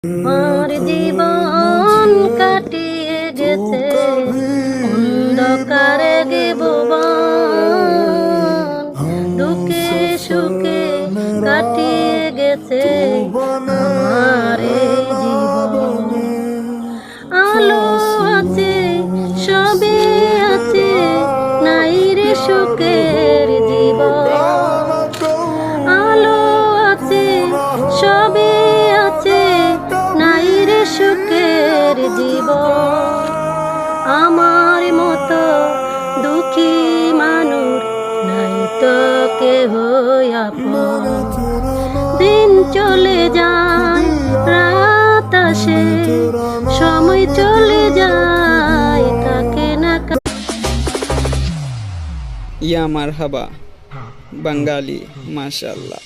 আমার জীবন কাটিয়ে গেছে অন্ধকারে ভুবন, দুঃখে সুখে কাটিয়ে গেছে আমার এই জীবন। আলো আছে সবে আছে, নাই রে সুখের জীবন। আলো আছে সবে আছে, নাই রে সুখের জীবন। আমার মতো দুঃখী মানুষ নাই তো কেহ আপন। দিন চলে যায় রাত আসে, সময় চলে যায় থাকে না। ইয়া মারহাবা বাঙালি, মাশাআল্লাহ।